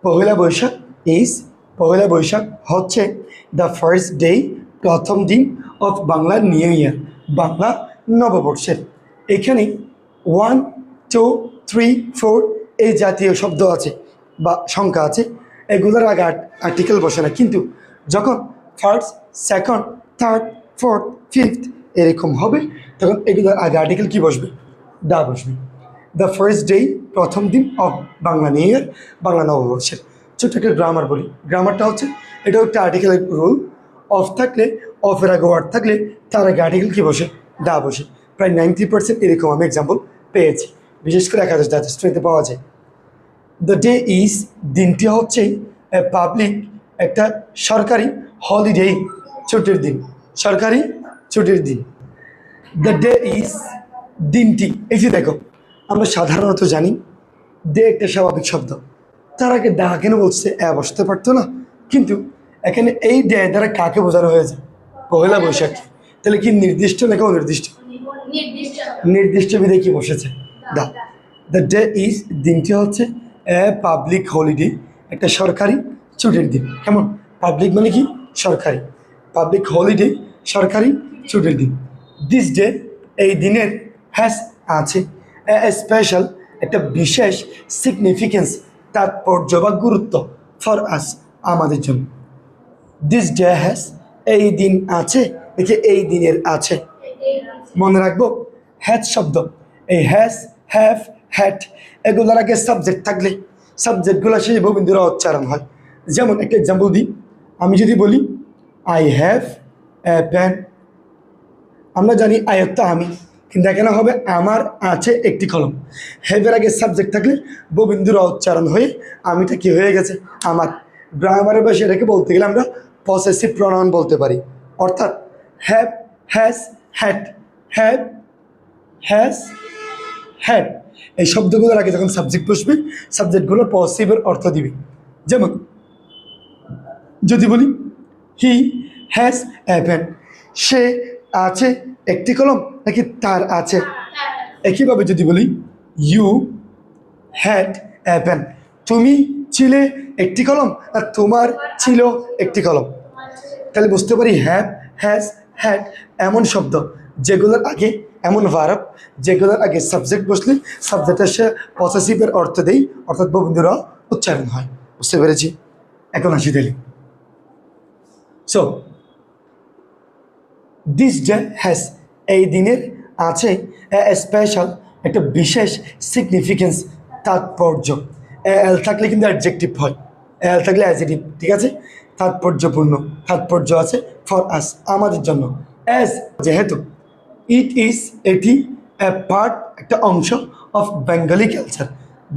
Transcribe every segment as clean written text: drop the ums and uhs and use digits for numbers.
Pohela Boishakh is Pohela Boishakh হচ্ছে the first day, প্রথম দিন of Bangla new year, Bangla নববর্ষের। এখানে 1, 2, 3, 4 এই জাতীয় শব্দ আছে বা সংখ্যা আছে, এগুলোর আগে আর্টিকেল বসে না, কিন্তু যখন first, second, third, fourth, fifth এরকম হবে তখন এগুলোর আগে আর্টিকেল কি বসবে? দা বসবে। দ্য ফার্স্ট ডে, প্রথম দিন of Bangla new year, Bangla নববর্ষের। ছোট্ট একটা গ্রামার বলি। গ্রামারটা হচ্ছে, এটাও একটা আর্টিকেলের রুল। অফ থাকলে, অফের আগে ওয়ার্ড থাকলে তার আগে আর্টিকেল কী বসে? দা বসে। প্রায় 90% এরকম আমি এক্সাম্পল পেয়েছি, বিশেষ করে একাদশ দ্বাদশ শ্রেণীতে পাওয়া যায়। দ্য ডে ইজ, দিনটি হচ্ছে পাবলিক, একটা সরকারি হলিডে, ছুটির দিন, সরকারি ছুটির দিন। দ্য ডে ইজ, দিনটি। এই যে দেখো, আমরা সাধারণত জানি ডে একটা স্বাভাবিক শব্দ, তার আগে দা কেন বলছে? বসতে পারতো না, কিন্তু এখানে এই ডে দ্বারা কাকে বোঝানো হয়েছে? পহেলা বৈশাখ। তাহলে কি নির্দিষ্ট নাকি অনির্দিষ্ট? নির্দিষ্ট বিধে কি বসেছে? দা। দ্য ডে ইজ, দিনটি হচ্ছে পাবলিক হলিডে, একটা সরকারি ছুটির দিন। কেমন? পাবলিক মানে কি? সরকারি। পাবলিক হলিডে, সরকারি ছুটির দিন। দিস ডে, এই দিনের, হ্যাজ আছে, স্পেশাল, একটা বিশেষ সিগনিফিকেন্স, তাৎপর্য বা গুরুত্ব, ফর আস, আমাদের জন্য। দিস ডে হ্যাজ, এই দিন আছে, দেখে এই দিনের আছে। মনে রাখবো হ্যাজ শব্দ, এই হ্যাজ, হ্যাভ, হ্যাট এগুলোর আগে সাবজেক্ট থাকলে সাবজেক্টগুলো সেই বহুবিন্দুরা উচ্চারণ হয়। যেমন একটা এক্সাম্পল দিই, আমি যদি বলি আই হ্যাভ এ পেন, আমরা জানি আয়ত্ত আমি, কিন্তু এখানে হবে আমার আছে একটি কলম। হ্যাভের আগে সাবজেক্ট থাকলে বহুবিন্দুরা উচ্চারণ হয়ে আমিটা কি হয়ে গেছে? আমার। গ্রামারের ভাষায় এটাকে বলতে গেলে আমরা পসেসিভ প্রনাউন বলতে পারি, অর্থাৎ have, has, had, have, has, had, এই শব্দগুলোর আগে যখন সাবজেক্ট বসবে সাবজেক্টগুলো পসিভের অর্থ দিবে। যেমন যদি বলি হি হ্যাজ এ পেন, সে আছে একটি কলম নাকি তার আছে? একইভাবে যদি বলি ইউ হ্যাড এ পেন, তুমি ছিলে একটি কলম আর তোমার ছিল একটি কলম। তাহলে বুঝতে পারি হ্যাভ, হ্যাজ, হ্যাড এমন শব্দ যেগুলোর আগে, এমন ভার্ব যেগুলোর আগে সাবজেক্ট বসলে সাবজেক্টের সে পসেসিভের অর্থ দেই, অর্থাৎ বহুবিন্দুরা উচ্চারণ হয়। বুঝতে পেরেছি? এখন আসি দিলি। সো দিস ডে হ্যাজ, এই দিনের আছে, স্পেশাল, একটা বিশেষ সিগনিফিকেন্স, তাৎপর্য। এল থাকলে কিন্তু অ্যাডজেক্টিভ হয়, এল থাকলে অ্যাডজেক্টিভ, ঠিক আছে? তাৎপর্যপূর্ণ, তাৎপর্য আছে, ফর আস, আমাদের জন্য। অ্যাজ, যেহেতু, ইট ইজ, এটি, এ পার্ট, একটা অংশ, অফ বেঙ্গলি কালচার,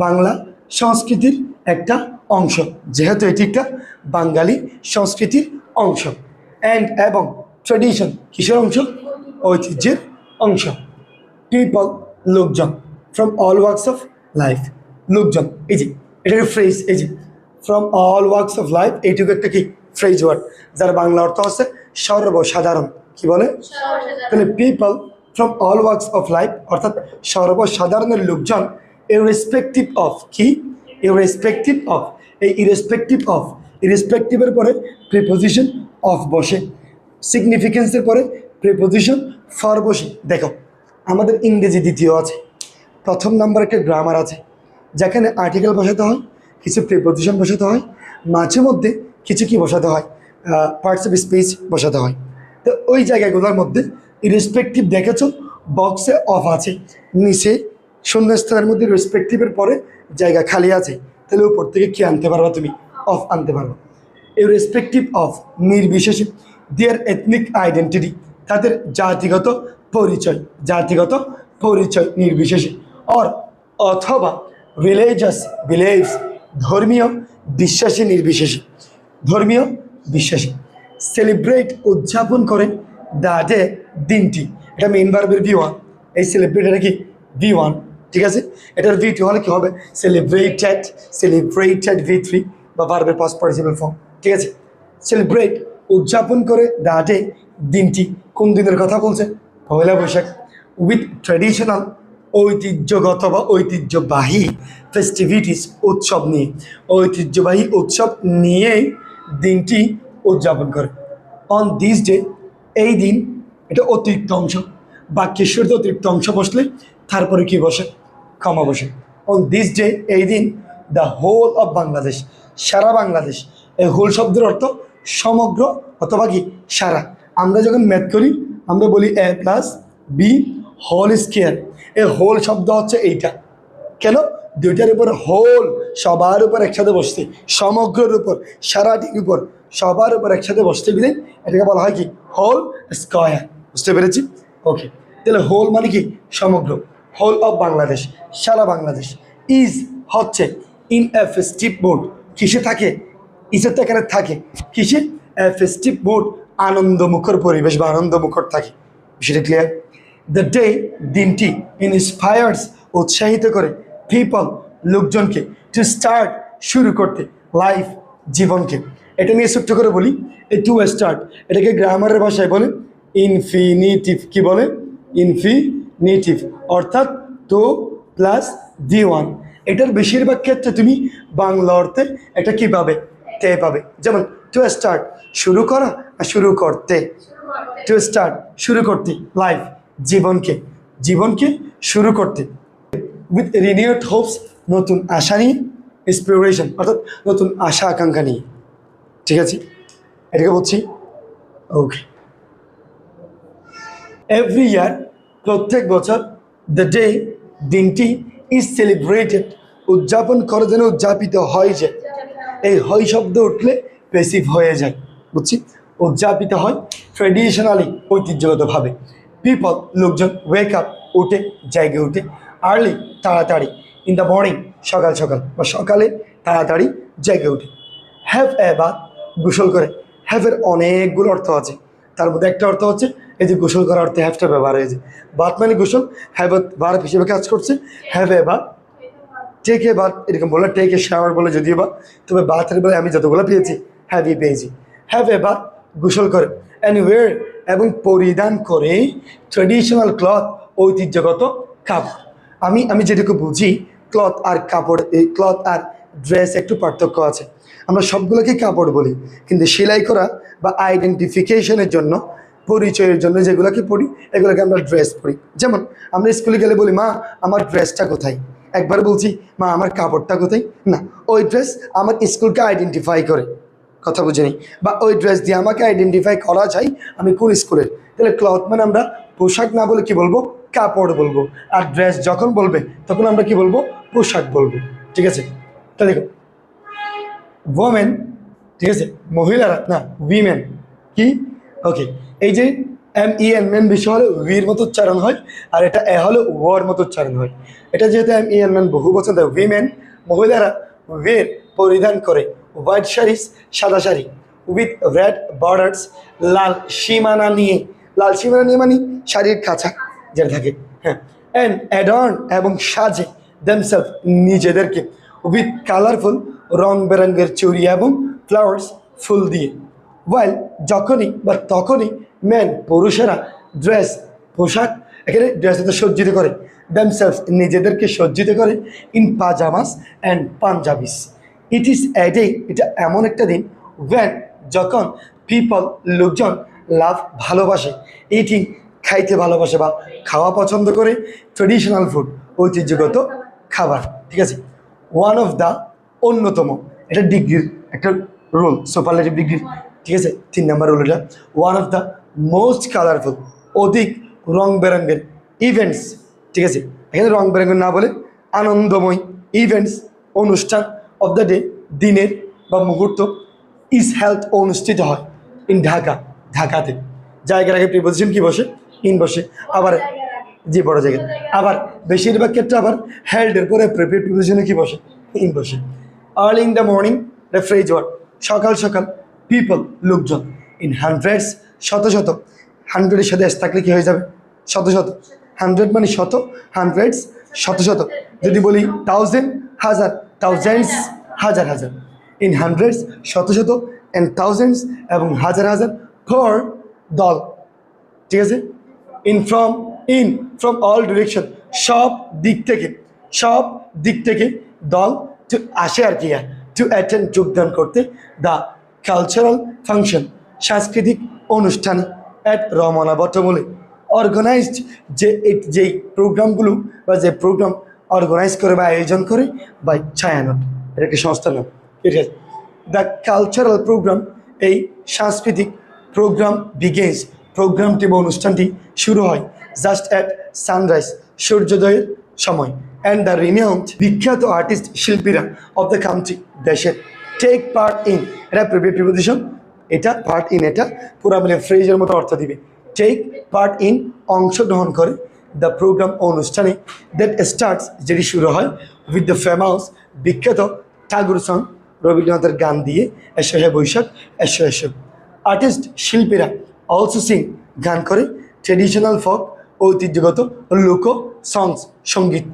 বাংলা সংস্কৃতির একটা অংশ, যেহেতু এটি একটা বাঙালি সংস্কৃতির অংশ। অ্যান্ড, এবং, ট্রেডিশন, কিসের অংশ? ঐতিহ্যের অংশ। পিপল, লোকজন, from all works of life, লোকজন, এই যে এটা ফ্রেজ, এই যে from all works of life, এইটুকু একটা কি ফ্রেজ ওয়ার্ড, যার বাংলা অর্থ হচ্ছে সর্বসাধারণ। কি বলে? তাহলে people from all works of life, অর্থাৎ সর্বসাধারণের লোকজন, ইররেসপেক্টিভ অফ, কি? ইররেসপেক্টিভ অফ, এই ইরেসপেক্টিভ অফ, ইরেসপেক্টিভের পরে প্রিপোজিশন অফ বসে, সিগনিফিকেন্সের পরে প্রিপোজিশন ফর বসে। দেখো, আমাদের ইংরেজি দ্বিতীয় আছে, প্রথম নাম্বার একটা গ্রামার আছে, যেখানে আর্টিকেল বসাতে হয়, কিছু প্রিপোজিশন বসাতে হয়, মাঝে মধ্যে কিছু কি বসাতে হয়, পার্টস অফ স্পিচ বসাতে হয়। তো ওই জায়গাগুলোর মধ্যে ইরেসপেক্টিভ দেখেছো বক্সে অফ আছে, নিচে শূন্যস্থানের মধ্যে রেসপেক্টিভের পরে জায়গা খালি আছে, তাহলে উপর থেকে কি আনতে পারবা? তুমি অফ আনতে পারবা। ইরেসপেক্টিভ অফ, নির্বিশেষে, দেয়ার এথনিক আইডেন্টিটি, তাদের জাতিগত পরিচয়, জাতিগত পরিচয় নির্বিশেষে, অর, অথবা, রিলিজিয়াস বিলিভস, ধর্মীয় বিশ্বাসী নির্বিশেষে, ধর্মীয় বিশ্বাসী। সেলিব্রেট, উদযাপন করে, দ্য ডে, দিনটি, এটা মেইন ভার্বের V1, এই সেলিব্রেট এটা কি V1, ঠিক আছে? এটার V2 হলে কি হবে? সেলিব্রেটেড, সেলিব্রেটেড V3 বা ভার্বের পাস্ট পার্টিসিপল ফর্ম, ঠিক আছে? সেলিব্রেট, উদযাপন করে, দ্য ডে, দিনটি, কোন দিনের কথা বলছে? পহেলা বৈশাখ। উইথ ট্র্যাডিশনাল, ঐতিহ্যগত বা ঐতিহ্যবাহী ফেস্টিভিটিস, উৎসব নিয়ে, ঐতিহ্যবাহী উৎসব নিয়ে দিনটি উদযাপন করে। অন দিস ডে, এই দিন, এটা অতিরিক্ত অংশ, বাক্যের শুরুতে অতিরিক্ত অংশ বসলে তারপরে কি বসে? কমা বসে। অন দিস ডে, এই দিন, দ্য হোল অফ বাংলাদেশ, সারা বাংলাদেশ। এই হোল শব্দের অর্থ সমগ্র অথবা কি সারা। আমরা যখন ম্যাথ করি আমরা বলি a plus B whole square. এই হোল শব্দ হচ্ছে এইটা। কেন? দুইটার উপর হোল, সবার উপর একসাথে বসছে, সমগ্রের উপর, সারাটির উপর, সবার উপর একসাথে বসতে গেলে এটাকে বলা হয় কি? Whole square. বুঝতে পেরেছি? ওকে, তাহলে হোল মানে কি? সমগ্র। হোল অফ বাংলাদেশ, সারা বাংলাদেশ। ইজ হচ্ছে ইন এ ফেস্টিভ মুড। কিসে থাকে? ইসের তো এখানে থাকে কিসে? এ ফেস্টিভ মুড, আনন্দমুখর পরিবেশ বা আনন্দমুখর থাকে। সেটা ক্লিয়ার? দ্য ডে, দিনটি, ইন্সপায়ার্স, উৎসাহিত করে, পিপল, লোকজনকে, টু স্টার্ট, শুরু করতে, লাইফ, জীবনকে। এটা নিয়ে ছোট্ট করে বলি, এই টু স্টার্ট, এটাকে গ্রামারের ভাষায় বলে ইনফিনিটিভ। কি বলে? ইনফিনিটিভ, অর্থাৎ টু প্লাস দি ওয়ান। এটার বেশিরভাগ ক্ষেত্রে তুমি বাংলা অর্থে এটা কী পাবে? তে পাবে। যেমন টু স্টার্ট, শুরু করা, আর শুরু করতে। টু স্টার্ট, শুরু করতে, লাইফ, জীবনকে, জীবনকে শুরু করতে। উইথ রিনিউড হোপস, নতুন আশা নিয়ে, ইন্সপিরেশন, অর্থাৎ নতুন আশা আকাঙ্ক্ষা নিয়ে। ঠিক আছে, এটাকে বলছি। ওকে, এভরি ইয়ার, প্রত্যেক বছর, দ্য ডে, দিনটি, ইজ সেলিব্রেটেড, উদযাপন করার জন্য, উদযাপিত হয় যে। এই হয় শব্দ উঠলে প্যাসিভ হয়ে যায়। বুঝছি? উদযাপিত হয় ট্রেডিশনালি, ঐতিহ্যগতভাবে। পিপল, লোকজন, ওয়েক আপ, উঠে, জায়গায় উঠে, আর্লি, তাড়াতাড়ি, ইন দ্য মর্নিং, সকাল সকাল বা সকালে তাড়াতাড়ি জায়গায় উঠে। হ্যাভ এ বাথ, গোসল করে। হ্যাভের অনেকগুলো অর্থ আছে, তার মধ্যে একটা অর্থ হচ্ছে এই যে গোসল করার অর্থে হ্যাভটা ব্যবহার হয়েছে। বাথ মানে গোসল, হ্যাভ ভার্ব হিসেবে কাজ করছে। Have a bath, take a bath, এরকম বলে, টেক এ শাওয়ার বলে যদিও বা, তবে বাথের বেলায় আমি যতগুলো পেয়েছি হ্যাভই পেয়েছি। হ্যাভ এ বাথ, গোসল করে। অ্যান্ড ওয়্যার, এবং পরিধান করে, ট্রেডিশনাল ক্লথ, ঐতিহ্যগত কাপড়। আমি যেটুকু বুঝি, ক্লথ আর কাপড়, এই ক্লথ আর ড্রেস একটু পার্থক্য আছে। আমরা সবগুলোকে কাপড় বলি, কিন্তু সেলাই করা বা আইডেন্টিফিকেশনের জন্য, পরিচয়ের জন্য যেগুলোকে পড়ি এগুলোকে আমরা ড্রেস পড়ি। যেমন আমরা স্কুলে গেলে বলি, মা আমার ড্রেসটা কোথায়? একবার বলছি, মা আমার কাপড়টা কোথায়? না, ওই ড্রেস আমার স্কুলকে আইডেন্টিফাই করে। কথা বুঝে বা ওই ড্রেস দিয়ে আমাকে আইডেন্টিফাই করা যায় আমি কোন স্কুলের। তাহলে ক্লথ মানে আমরা পোশাক না বলে কি বলবো? কাপড় বলবো। আর ড্রেস যখন বলবে তখন আমরা কি বলবো? পোশাক বলবো। ঠিক আছে, তা দেখো, ওমেন, ঠিক আছে, মহিলারা, না উইমেন। কি? ওকে, এই যে MEN, মেন বিষয় হলে উইর মতো উচ্চারণ হয়, আর এটা এ হলে ওয়ার মতো উচ্চারণ হয়। এটা যেহেতু MEN, মেন বহু বছর দেয়, উইমেন, মহিলারা, ওয়ের, পরিধান করে, হোয়াইট শাড়িস, সাদা শাড়ি, উইথ রেড বর্ডার্স, লাল সীমানা নিয়ে। লাল সীমানা নিয়ে মানে শাড়ির কাছা যেটা থাকে, হ্যাঁ। অ্যান্ড অ্যাডর্ন, এবং সাজে, দেমসেলফ, নিজেদেরকে, উইথ কালারফুল, রং বেরঙের চুড়ি এবং ফ্লাওয়ার্স, ফুল দিয়ে। ওয়াইল, যখনই বা তখনই, ম্যান, পুরুষেরা, ড্রেস, পোশাক, এখানে ড্রেস সজ্জিত করে, দেমসেলফ, নিজেদেরকে সজ্জিত করে, in pajamas and panjabis. It is a day, এটা এমন একটা দিন, ওয়েন, যখন, পিপল, লোকজন, লাভ, ভালোবাসে, ইটিং, খাইতে ভালোবাসে বা খাওয়া পছন্দ করে, ট্রেডিশনাল ফুড, ঐতিহ্যগত খাবার। ঠিক আছে, ওয়ান অফ দ্য, অন্যতম, এটা ডিগ্রির একটা রুল, সুপারলেটিভ ডিগ্রি। ঠিক আছে, 3 নম্বর রুল এটা। One of the most colourful, অধিক রং বেরঙের, ইভেন্টস। ঠিক আছে, এখানে রং বেরঙের না বলে আনন্দময়, ইভেন্টস, অনুষ্ঠান, অফ দ্য ডে, দিনের বা মুহূর্ত, ইজ হেল্ড, অনুষ্ঠিত হয়, ইন ঢাকা, ঢাকাতে। জায়গার আগে প্রিপোজিশন কি বসে? ইন বসে। আবার যে বড় জায়গা, আবার বেশিরভাগ ক্ষেত্রে আবার হেল্ডের পরে প্রিপোজিশনে কি বসে? ইন বসে। Early in the morning, phrase word, সকাল সকাল, পিপল, লোকজন, ইন হান্ড্রেডস, শত শত, হান্ড্রেডের সাথে এস থাকলে কি হয়ে যাবে? শত শত। হান্ড্রেড মানে শত, হান্ড্রেডস শত শত। যদি বলি থাউজেন্ড, হাজার, থাউজেন্ডস হাজার হাজার। ইন হান্ড্রেডস শত শত, অ্যান্ড থাউজেন্ডস এবং হাজার হাজার, ফর দল। ঠিক আছে, ইন ফ্রম অল ডিরেকশন, সব দিক থেকে দল আসে আর কি টু অ্যাটেন্ড যোগদান করতে দ্য কালচারাল ফাংশন সাংস্কৃতিক অনুষ্ঠানে অ্যাট রমনা বটমূলে অর্গানাইজড যেই প্রোগ্রামগুলো বা যে প্রোগ্রাম অর্গানাইজ করে বা আয়োজন করে বাই ছায়ানট, এটা একটি সংস্থার নাম। ঠিক আছে, দ্য কালচারাল প্রোগ্রাম এই সাংস্কৃতিক প্রোগ্রাম বিগেন্স প্রোগ্রামটি বা অনুষ্ঠানটি শুরু হয় জাস্ট অ্যাট সানরাইজ সূর্যোদয়ের সময় অ্যান্ড দ্য রিনাউন্ড বিখ্যাত আর্টিস্ট শিল্পীরা অফ দ্য কান্ট্রি দেশের টেক পার্ট ইন, এটা প্রিপোজিশন, এটা পার্ট ইন, এটা পুরা মিলে ফ্রেজের মতো অর্থ দিবে। টেক পার্ট ইন অংশগ্রহণ করে দ্য প্রোগ্রাম অনুষ্ঠানে দ্যাট স্টার্টস যেটি শুরু হয় উইথ দ্য ফেমাস বিখ্যাত ঠাকুর সং রবীন্দ্রনাথের গান দিয়ে এসো হে বৈশাখ এসো এসো। আর্টিস্ট শিল্পীরা অলসো সিং গান করে ট্রেডিশনাল ফোক ঐতিহ্যগত লোক সংস সঙ্গীত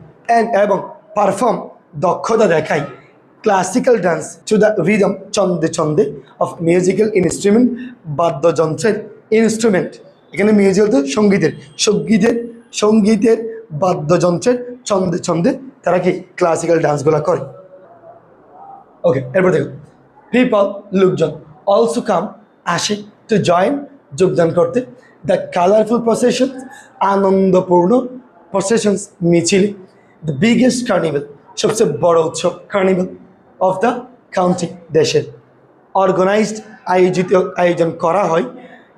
এবং পারফর্ম দক্ষতা দেখায় classical dance to the rhythm ছন্দে ছন্দে অফ মিউজিক্যাল ইনস্ট্রুমেন্ট বাদ্যযন্ত্রের ইনস্ট্রুমেন্ট, এখানে মিউজিক্যাল তো সঙ্গীতের বাদ্যযন্ত্রের ছন্দে ছন্দে তারা কি ক্লাসিক্যাল ডান্সগুলো করে। ওকে, এরপর দেখো পিপল লোকজন অলসো কাম আসে টু জয়েন যোগদান করতে দ্য কালারফুল প্রসেশন আনন্দপূর্ণ প্রসেশনস মিছিলে দ্য বিগেস্ট কার্নিভেল সবচেয়ে বড় উৎসব কার্নিভেল অফ দ্য কাউন্ট্রি দেশের অর্গানাইজড আয়োজন করা হয়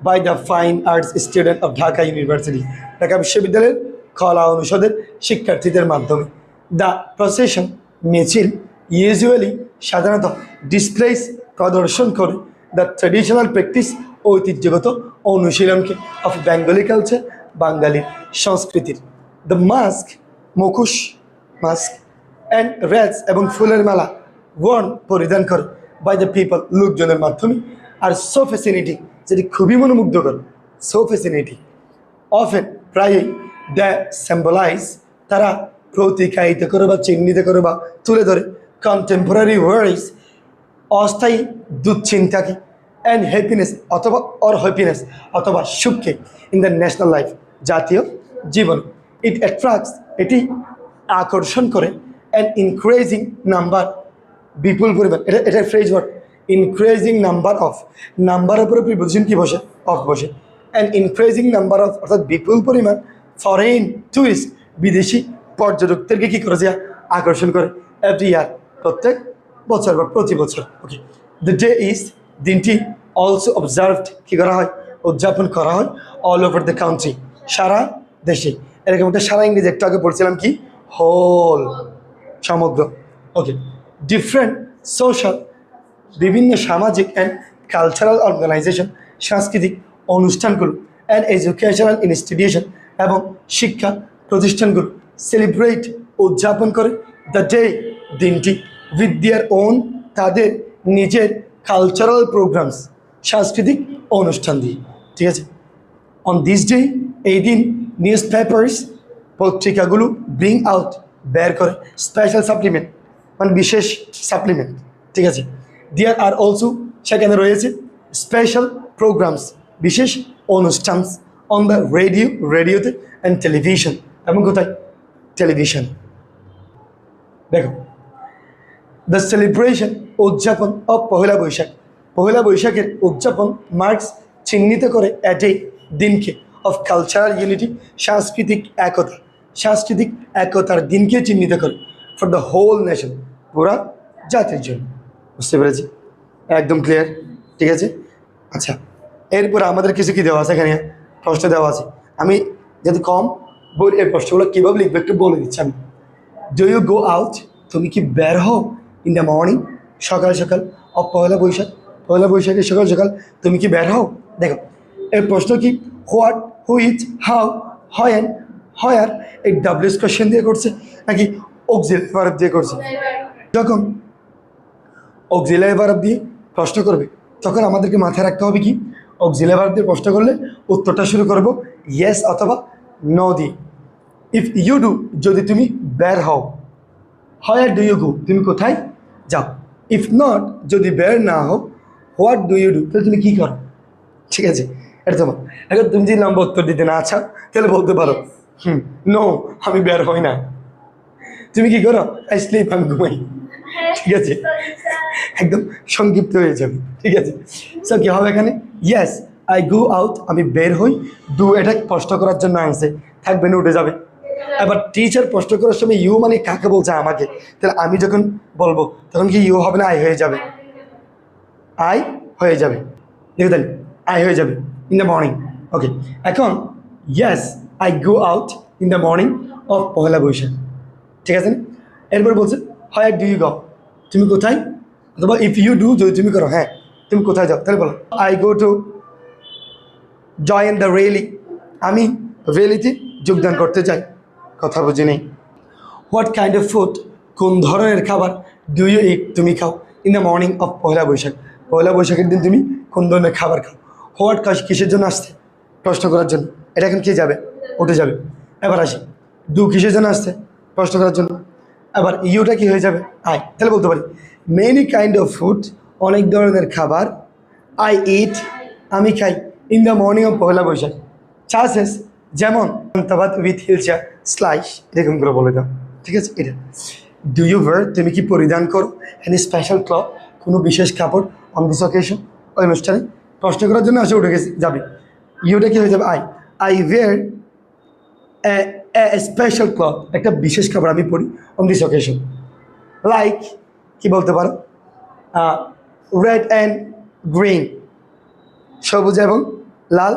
by the fine arts student of Dhaka university, Dhaka বিশ্ববিদ্যালয়ের কলা অনুষদের শিক্ষার্থীদের মাধ্যমে। দ্য প্রসেশন মিছিল ইউজুয়ালি সাধারণত ডিসপ্লেস প্রদর্শন করে দ্য ট্রেডিশনাল প্র্যাকটিস ঐতিহ্যগত অনুশীলনকে অফ বেঙ্গলি কালচার বাঙালির সংস্কৃতির। দ্য মুখোশ অ্যান্ড রেডস এবং ফুলের মালা ওয়ার্ন পরিধান করে বাই দ্য পিপল লোকজনের মাধ্যমে আর সো ফ্যাসিনেটিং যেটি খুবই মনোমুগ্ধকর, সো ফ্যাসিনেটিং অফেন প্রায়ই দ্য সিম্বলাইজ তারা প্রতিকায়িত করে বা চিহ্নিত করে বা তুলে ধরে কন্টেম্পোরারি ওয়ার্ডস অস্থায়ী দুশ্চিন্তাকে অ্যান্ড হ্যাপিনেস অথবা সুখকে ইন দ্য ন্যাশনাল লাইফ জাতীয় জীবন। ইট অ্যাট্রাক্টস এটি আকর্ষণ করে অ্যান্ড ইনক্রিজিং নাম্বার বিপুল পরিমাণ, এটা ফ্রেজ ওয়ার্ড ইনক্রিজিং নাম্বার উপরে প্রিপোজিশন কি বসে অফ বসে অ্যান্ড ইনক্রিজিং নাম্বার অফ অর্থাৎ বিপুল পরিমাণ ফরেন টুরিস্ট বিদেশি পর্যটকদেরকে কী করে যায় আকর্ষণ করে এভরি ইয়ার প্রত্যেক বছর বা প্রতি বছর। ওকে, দ্য ডে ইজ দিনটি অলসো অবজার্ভড কী করা হয় উদযাপন করা হয় অল ওভার দ্য কান্ট্রি সারা দেশে। এরকম একটা সারা ইংরেজি একটু আগে পড়ছিলাম কি হোল সমগ্র। ওকে, ডিফারেন্ট সোশ্যাল বিভিন্ন সামাজিক অ্যান্ড কালচারাল অর্গানাইজেশন সাংস্কৃতিক অনুষ্ঠানগুলো অ্যান্ড এডুকেশনাল ইনস্টিটিউশন এবং শিক্ষা প্রতিষ্ঠানগুলো সেলিব্রেট উদযাপন করে দ্য ডে দিনটি উইথ দেয়ার ওন তাদের নিজের কালচারাল প্রোগ্রামস সাংস্কৃতিক অনুষ্ঠান দিয়ে। ঠিক আছে, অন দিস ডে এই দিন নিউজ পেপার্স পত্রিকাগুলো ব্রিং আউট বের করে স্পেশাল সাপ্লিমেন্ট মানে বিশেষ সাপ্লিমেন্ট। ঠিক আছে, দেয়ার আর অলসো সেখানে রয়েছে স্পেশাল প্রোগ্রামস বিশেষ অনুষ্ঠান অন দ্য রেডিওতে অ্যান্ড টেলিভিশন এবং কোথায় টেলিভিশন। দেখো দ্য সেলিব্রেশন উদযাপন অফ পহেলা বৈশাখের উদযাপন মার্কস চিহ্নিত করে অ্যাট এ দিনকে অফ কালচারাল ইউনিটি সাংস্কৃতিক একতার দিনকে চিহ্নিত করে ফর দ্য হোল নেশন পুরা জাতির জন্য। বুঝতে পেরেছি, একদম ক্লিয়ার। ঠিক আছে, আচ্ছা এরপর আমাদের কিছু কি দেওয়া আছে, এখানে প্রশ্ন দেওয়া আছে। আমি যেহেতু কম বই এই প্রশ্নগুলো কীভাবে লিখবো একটু বলে দিচ্ছি আমি। ডু ইউ গো আউট, তুমি কি বের হও ইন দ্য মর্নিং সকাল সকাল অফ পয়লা বৈশাখের সকাল সকাল তুমি কি বের হও। দেখো এর প্রশ্ন কি হোয়াট, হুইচ, হাউ, হোয়েন, হোয়ার এই ডাব্লিউএস কোয়েশ্চেন দিয়ে করছে নাকি অক্সিলারি ভার্ব দিয়ে করছে। যখন অক্সিলারি ভার্ব দিয়ে প্রশ্ন করবে তখন আমাদেরকে মাথায় রাখতে হবে কি অক্সিলারি ভার্ব দিয়ে প্রশ্ন করলে উত্তরটা শুরু করব ইয়েস অথবা নো দিয়ে। ইফ ইউ ডু যদি তুমি বের হও, হোয়ার ডু ইউ গো তুমি কোথায় যাও। ইফ নট যদি বের না হও, হোয়াট ডু ইউ ডু তাহলে তুমি কী করো। ঠিক আছে, এটা তোমার। এখন তুমি যদি লম্বা উত্তর দিতে না আচ্ছা তাহলে বলতে পারো নো, আমি বের হই না। তুমি কি করো? আই স্লিপ, আমি ঘুমাই। ঠিক আছে, একদম সংক্ষিপ্ত হয়ে যাবে। ঠিক আছে, সো কি হবে এখানে? ইয়েস, আই গো আউট, আমি বের হই। ডু এটা প্রশ্ন করার জন্য আনছে, থাকবে না, উঠে যাবে। এবার টিচার প্রশ্ন করার সময় ইউ মানে কাকে বলছে? আমাকে। তাহলে আমি যখন বলবো তখন কি ইউ হবে না আই হয়ে যাবে? আই হয়ে যাবে। দেখো তাহলে আই হয়ে যাবে ইন দ্য মর্নিং। ওকে, এখন yes I go out in the morning of Pohela Boishakh. ঠিক আছে না? এরপর বলছে হোয়ার ডু ইউ গো, তুমি কোথায়? অথবা ইফ ইউ ডু, যদি তুমি করো, হ্যাঁ তুমি কোথায় যাও, তাহলে বলো I go to join the rally, আমি র্যালিতে যোগদান করতে চাই। কথা বুঝি নেই। হোয়াট কাইন্ড অফ ফুড, কোন ধরনের খাবার, ডু ইউ ইট, তুমি খাও, ইন দ্য মর্নিং অফ পয়লা বৈশাখ, পয়লা বৈশাখের দিন তুমি কোন ধরনের খাবার খাও। হোয়াট কিসের জন্য আসছে? প্রশ্ন করার জন্য। এটা এখন কে যাবে? উঠে যাবে। এবার আসি, ডু কিসের জন্য আসছে? প্রশ্ন করার জন্য। এবার ইউটা কি হয়ে যাবে? আই। তাহলে বলতে পারি মেনি কাইন্ড অফ ফুড, অনেক ধরনের খাবার, আই ইট, আমি খাই, ইন দ্য মর্নিং অফ পয়লা বৈশাখ। চাষেস যেমন তাবাদ উইথ হিলচা স্লাইস, এরকম করে বলে দাও। ঠিক আছে, এটা। ডু ইউ ওয়্যার, তুমি কি পরিধান করো, এনি স্পেশাল ক্লথ, কোনো বিশেষ কাপড়, অন দিস অকেশন, ওই অনুষ্ঠানে। প্রশ্ন করার জন্য আসে উঠে গেছে, যাবে। ইউটা কি হয়ে যাবে? I. I wear special cloth, একটা বিশেষ কাপড় আমি পরি, অন দিস অকেশন। লাইক কি বলতে পারো? রেড অ্যান্ড গ্রিন, সবুজ এবং লাল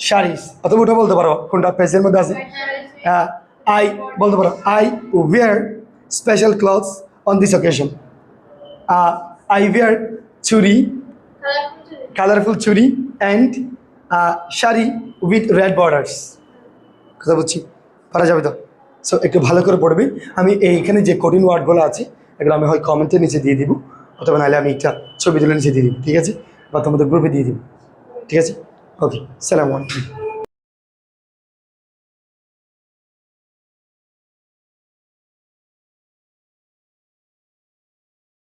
শাড়িস। অথবা ওটা বলতে পারো, কোনটা পেজের মধ্যে আছে। আই বলতে পারো I wear special clothes on this occasion. I wear চুড়ি, কালারফুল চুড়ি and sari with red borders. কথা বলছি, পারা যাবে তো? সো একটু ভালো করে পড়বে। আমি এইখানে যে কঠিন ওয়ার্ডগুলো আছে এগুলো আমি হয় কমেন্টের নিচে দিয়ে দিব, অথবা নাহলে আমি একটা ছবি তুলে নিচে দিয়ে দিব। ঠিক আছে, বা তোমাদের গ্রুপে দিয়ে দিব। ঠিক আছে, ওকে, সালাম আলাইকুম।